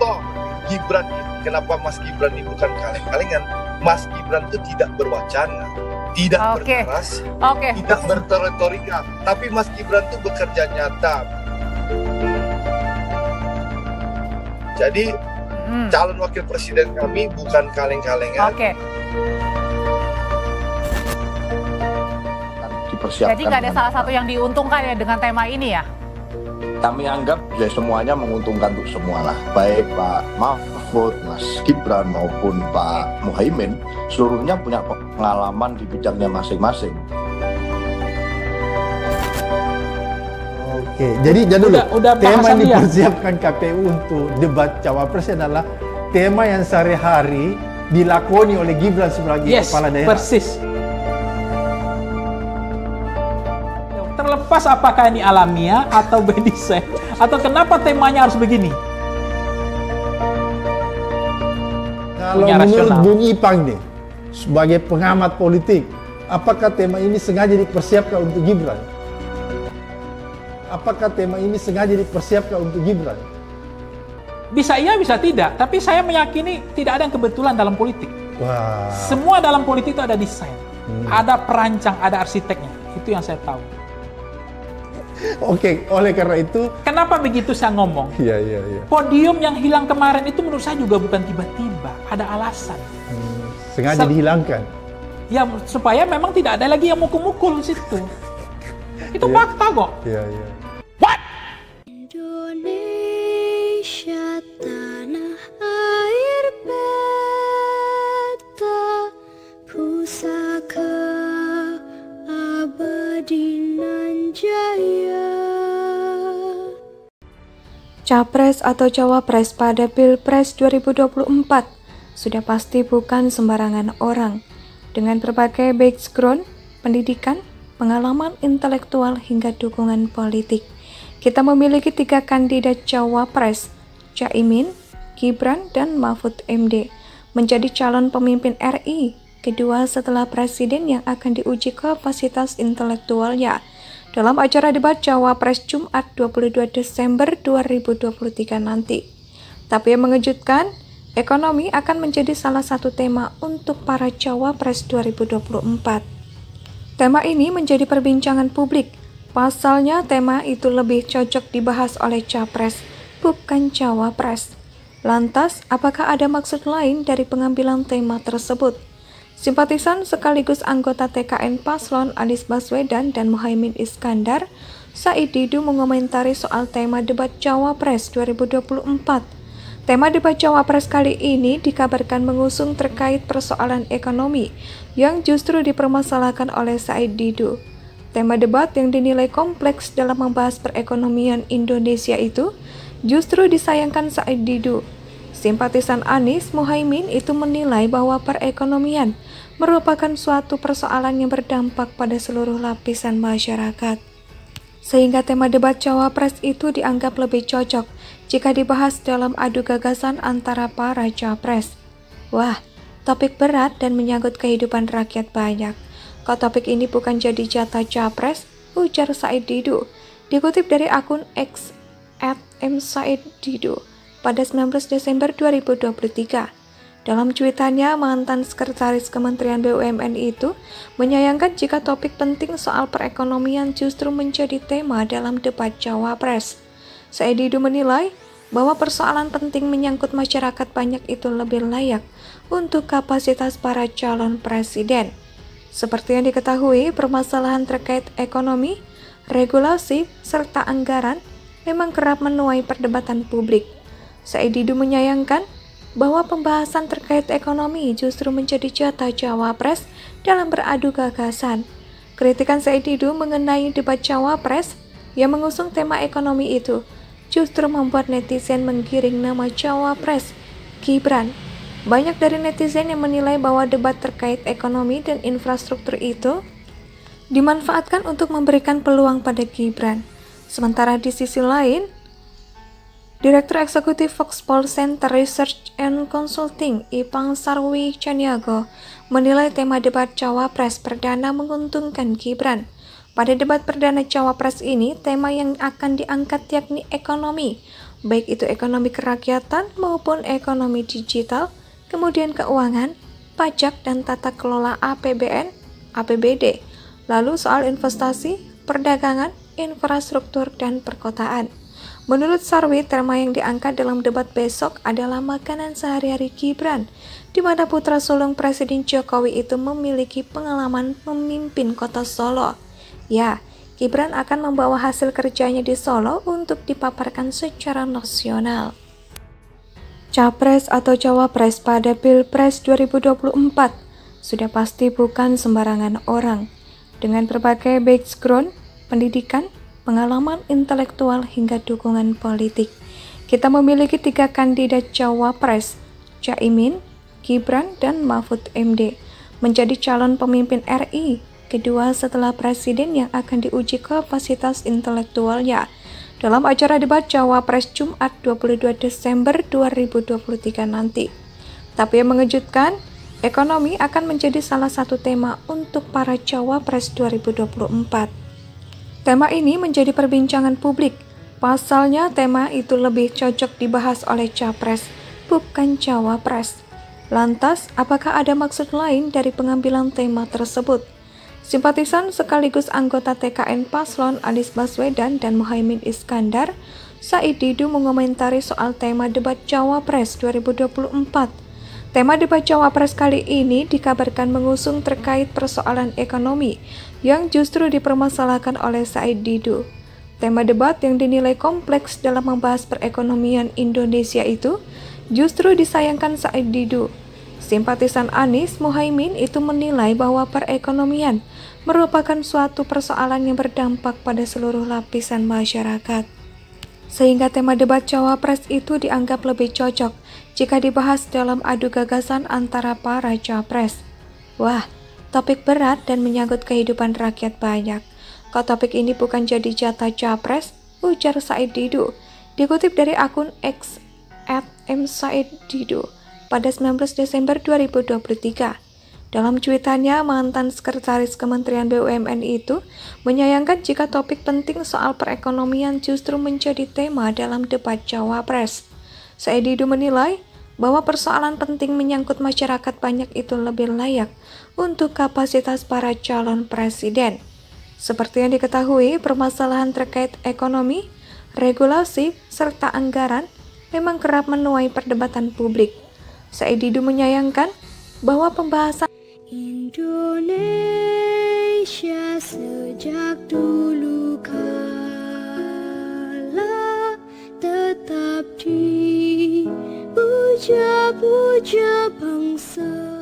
toh Gibran ini, kenapa Mas Gibran ini bukan kaleng-kalengan? Mas Gibran itu tidak berwacana, tidak bernarasi, tidak berretorika, tapi Mas Gibran itu bekerja nyata. Jadi calon wakil presiden kami bukan kaleng-kalengan. Jadi nggak ada salah satu yang diuntungkan ya dengan tema ini ya? Kami anggap ya semuanya menguntungkan untuk semua lah, baik Pak Mahfud, Mas Gibran maupun Pak Muhaimin, seluruhnya punya pengalaman di bidangnya masing-masing. Oke, jadi dulu tema yang dipersiapkan KPU untuk debat cawapres adalah tema yang sehari-hari dilakoni oleh Gibran sebagai kepala daerah. Persis. Terlepas apakah ini alamiah atau by design, atau kenapa temanya harus begini? Kalau menurut Bung Ipang nih, sebagai pengamat politik, apakah tema ini sengaja dipersiapkan untuk Gibran? Apakah tema ini sengaja dipersiapkan untuk Gibran? Bisa iya, bisa tidak. Tapi saya meyakini tidak ada yang kebetulan dalam politik. Wah. Semua dalam politik itu ada desain, ada perancang, ada arsiteknya. Itu yang saya tahu. Oke, oleh karena itu... Kenapa begitu saya ngomong? Iya. Podium yang hilang kemarin itu menurut saya juga bukan tiba-tiba. Ada alasan. Sengaja dihilangkan? Ya, supaya memang tidak ada lagi yang mukul-mukul di situ. Itu fakta kok. Iya. What? Indonesia tanah air beta, pusaka abadi nan jaya. Capres atau cawapres pada Pilpres 2024 sudah pasti bukan sembarangan orang. Dengan berbagai background, pendidikan, pengalaman intelektual hingga dukungan politik, kita memiliki 3 kandidat cawapres, Caimin, Gibran, dan Mahfud MD, menjadi calon pemimpin RI kedua setelah presiden yang akan diuji kapasitas intelektualnya dalam acara debat cawapres Jumat 22 Desember 2023 nanti. Tapi yang mengejutkan, ekonomi akan menjadi salah satu tema untuk para cawapres 2024. Tema ini menjadi perbincangan publik. Pasalnya tema itu lebih cocok dibahas oleh capres, bukan cawapres. Lantas, apakah ada maksud lain dari pengambilan tema tersebut? Simpatisan sekaligus anggota TKN Paslon Anies Baswedan dan Muhaimin Iskandar, Said Didu mengomentari soal tema debat cawapres 2024. Tema debat cawapres kali ini dikabarkan mengusung terkait persoalan ekonomi yang justru dipermasalahkan oleh Said Didu. Tema debat yang dinilai kompleks dalam membahas perekonomian Indonesia itu justru disayangkan Said Didu. Simpatisan Anies Muhaimin itu menilai bahwa perekonomian merupakan suatu persoalan yang berdampak pada seluruh lapisan masyarakat. Sehingga tema debat cawapres itu dianggap lebih cocok jika dibahas dalam adu gagasan antara para capres. Wah, topik berat dan menyangkut kehidupan rakyat banyak. Kok topik ini bukan jadi jatah capres? Ujar Said Didu. Dikutip dari akun X @msaiddidu pada 19 Desember 2023. Dalam cuitannya, mantan sekretaris Kementerian BUMN itu menyayangkan jika topik penting soal perekonomian justru menjadi tema dalam debat cawapres. Said Didu menilai bahwa persoalan penting menyangkut masyarakat banyak itu lebih layak untuk kapasitas para calon presiden. Seperti yang diketahui, permasalahan terkait ekonomi, regulasi, serta anggaran memang kerap menuai perdebatan publik. Said Didu menyayangkan bahwa pembahasan terkait ekonomi justru menjadi jatah cawapres dalam beradu gagasan. Kritikan Said Didu mengenai debat cawapres yang mengusung tema ekonomi itu justru membuat netizen menggiring nama cawapres Gibran. Banyak dari netizen yang menilai bahwa debat terkait ekonomi dan infrastruktur itu dimanfaatkan untuk memberikan peluang pada Gibran. Sementara di sisi lain, Direktur Eksekutif Foxpol Center Research and Consulting Ipang Sarwi Caniago menilai tema debat cawapres perdana menguntungkan Gibran. Pada debat perdana cawapres ini, tema yang akan diangkat yakni ekonomi. baik itu ekonomi kerakyatan maupun ekonomi digital, kemudian keuangan, pajak dan tata kelola APBN, APBD, lalu soal investasi, perdagangan, infrastruktur, dan perkotaan. Menurut Sarwi, tema yang diangkat dalam debat besok adalah makanan sehari-hari Gibran, di mana putra sulung Presiden Jokowi itu memiliki pengalaman memimpin kota Solo. Ya, Gibran akan membawa hasil kerjanya di Solo untuk dipaparkan secara nasional. Capres atau Cawapres pada Pilpres 2024 sudah pasti bukan sembarangan orang. Dengan berbagai background, pendidikan, pengalaman intelektual hingga dukungan politik, kita memiliki 3 kandidat Cawapres, Caimin, Gibran, dan Mahfud MD, menjadi calon pemimpin RI kedua setelah presiden yang akan diuji kapasitas intelektualnya dalam acara debat Cawapres Jumat 22 Desember 2023 nanti. Tapi yang mengejutkan, ekonomi akan menjadi salah satu tema untuk para Cawapres 2024. Tema ini menjadi perbincangan publik. Pasalnya tema itu lebih cocok dibahas oleh Capres, bukan Cawapres. Lantas, apakah ada maksud lain dari pengambilan tema tersebut? Simpatisan sekaligus anggota TKN Paslon Anies Baswedan dan Muhaimin Iskandar, Said Didu mengomentari soal tema debat Cawapres 2024. Tema debat Cawapres kali ini dikabarkan mengusung terkait persoalan ekonomi yang justru dipermasalahkan oleh Said Didu. Tema debat yang dinilai kompleks dalam membahas perekonomian Indonesia itu justru disayangkan Said Didu. Simpatisan Anies Muhaimin itu menilai bahwa perekonomian merupakan suatu persoalan yang berdampak pada seluruh lapisan masyarakat. Sehingga tema debat Cawapres itu dianggap lebih cocok jika dibahas dalam adu gagasan antara para Capres. Wah, topik berat dan menyangkut kehidupan rakyat banyak. Kok topik ini bukan jadi jatah Capres? Ujar Said Didu. Dikutip dari akun X @msaiddidu pada 19 Desember 2023. Dalam cuitannya, mantan Sekretaris Kementerian BUMN itu menyayangkan jika topik penting soal perekonomian justru menjadi tema dalam debat Cawapres. Said Didu menilai bahwa persoalan penting menyangkut masyarakat banyak itu lebih layak untuk kapasitas para calon presiden. Seperti yang diketahui, permasalahan terkait ekonomi, regulasi, serta anggaran memang kerap menuai perdebatan publik. Said Didu menyayangkan bahwa pembahasan Indonesia sejak dulu kala tetap dipuja-puja bangsa